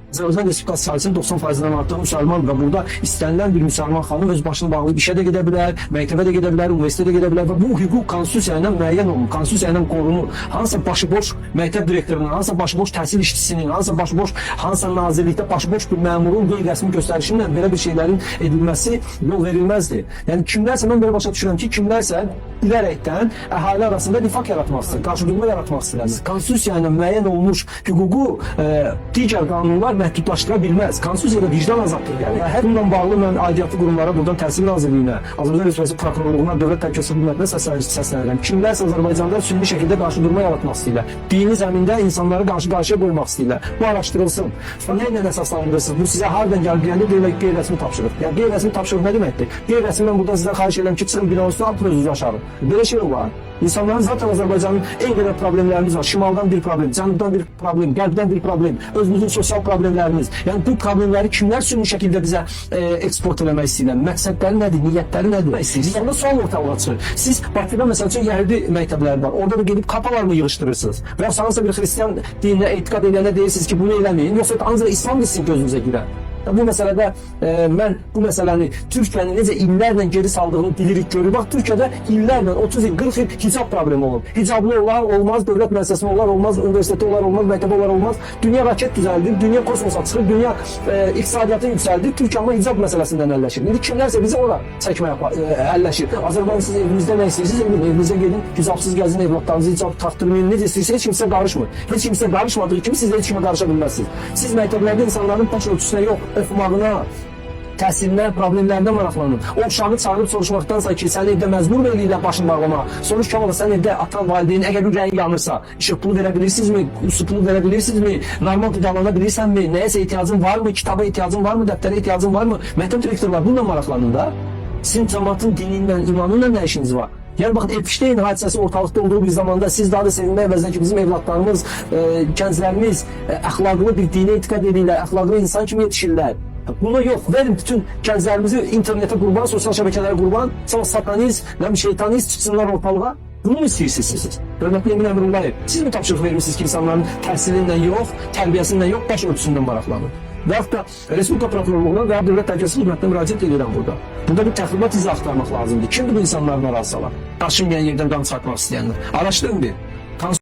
Azərbaycan Respublikası sayısının 90%-dən artıq müsəlman və burada istənilən bir müsəlman xanım öz başına bağlı işə də gedə bilər, məktəbə də gedə bilər, universitetə də gedə bilər və bu hüquq konstitusiya ilə müəyyən olunur, konstitusiya ilə qorunur. Hansısa başıboş məktəb direktorunun, hansısa başıboş təhsil işçisinin, hansısa nazirlikdə başıboş bir məmurun qeyri-rəsmi göstərişinlə belə bir şeylərin edilməsi yol verilməzdir. Yəni kimlərsə, mən belə başa düşürəm ki, kimlərsə bilərəkdən əhali arasında nifaq yaratmaq istəyir, qarşıdurma yaratmaq istəyir. Konstitusiya ilə müəyyən olunmuş hüququ digər qanunlar məhdudlaşdıra bilməz. Konstitusiyada vicdan azadlığı gəlir. Hər bununla bağlı mən aidiyyatlı qurumlara, buradan Təhsil Nazirliyinə, Azərbaycan Respublikası Prokurorluğuna, Dövlət Təhlükəsizlik Xidmətinə səslənirəm. Kimlərsə Azərbaycanda sülhü şəkildə qarşıdurma yaratmaq istəyirlər. Dini zəmində insanları qarşı-qarşıya qoymaq istəyirlər. Bu araşdırılsın. Nə ilə əsaslandırırsınız? Bu sizə hardan gəlir deyəndə deyirlər qeyri-rəsmi tapşırıq. Yəni qeyri-rəsmi tapşırıq nə deməkdir? Qeyri-rəsmi mən buradan sizdən xahiş edirəm ki, çıxın binanın üstünə atın özünüzü aşağı. Belə şey var. İnsanların zaten Azərbaycanın en qədər problemlərimiz var. Şimaldan bir problem, cənubdan bir problem, qərbdən bir problem, özümüzün sosial problemlərimiz. Yəni bu problemləri kimlər sülhü şəkildə bizə eksport eləmək istəyirlər? Məqsədləri nədir? Niyyətləri nədir? Siz onda sual ortaya çıxır. Siz Bakıda məsəl üçün yəhudi məktəbləri var. Orada da gedib kapalarını yığışdırırsınız. Və ya sanırsa bir xristiyan dininə etiqad edəndə deyirsiniz ki, bunu eləməyin. Yoxsa ancaq İslam sizin gözünüzə girər. Bu məsələdə mən bu məsələni Türkiyənin necə illərlə geri saldığını bilirik, görürük. Bax, Türkiyədə illərlə, 30 il, 40 il hicab problemi olub. Hicablı olar, olmaz, dövlət müəssisəsində olar, olmaz, universiteti olar, olmaz, məktəbə olar, olmaz. Dünya raket düzəldir, dünya kosmosa çıxır, dünya iqtisadiyyatı yüksəldir. Türkiyə amma hicab məsələsindən əlləşir. İndi kimlərsə bizə ora çəkməyə əlləşir. Azərbaycan siz evinizdə nə istəyirsiniz, evinizə gedin, hicabsız gəzin, evlatlarınızı hicab taxtırmayın, necə istəyirsə, heç kimsə qarışmır. Heç kimsə qarışmadığı kimi siz də heç kimə qarışa bilməzsiniz. Siz məktəblərdə insanların baş ölçüsünə yox, oxumağına, təhsilinə, problemlərinə maraqlanın. O uşağı çağırıb soruşmaqdansa ki, sən evdə məcbur eləyirlər başını bağlama. Soruş ki, sən evdə atan, valideyn, əgər ürəyin yanırsa, işıq pulu verə bilirsinizmi, su pulu verə bilirsinizmi, normal qidalana bilirsənmi, nəyəsə ehtiyacın varmı, kitaba ehtiyacın varmı, dəftərə ehtiyacın varmı? Məktəb direktorlar bununla maraqlanın da. Sizin cəmaatın dinindən, imanınla nə işiniz var? Yəni baxın, Epşteyn hadisəsi ortalıqda olduğu bir zamanda siz daha da sevinmək əvəzinə ki, bizim evlatlarımız, gənclərimiz əxlaqlı bir dinə etiqad edirlər, əxlaqlı insan kimi yetişirlər. Buna yox, verin bütün gənclərimizi internetə qurban, sosial şəbəkələrə qurban, sonra satanist, şeytanist çıxsınlar ortalığa. Bunu mu istəyirsiniz siz? Hörmətli Emin Əmrullayev, siz mi tapşırıq verirsiniz ki, insanların təhsilindən yox, tərbiyəsindən yox, baş örtüsündən maraqlanır? Və yaxud da Respublika Prokurorluğuna və ya Dövlət Təhlükəsizlik Xidmətinə müraciət edirəm burada. Burada bir təxribat izi axtarmaq lazımdır. Kimdir bu insanların arazsalar? Daşınmayan yerdən qan çıxartmaq istəyənlər? Araşdırın bir.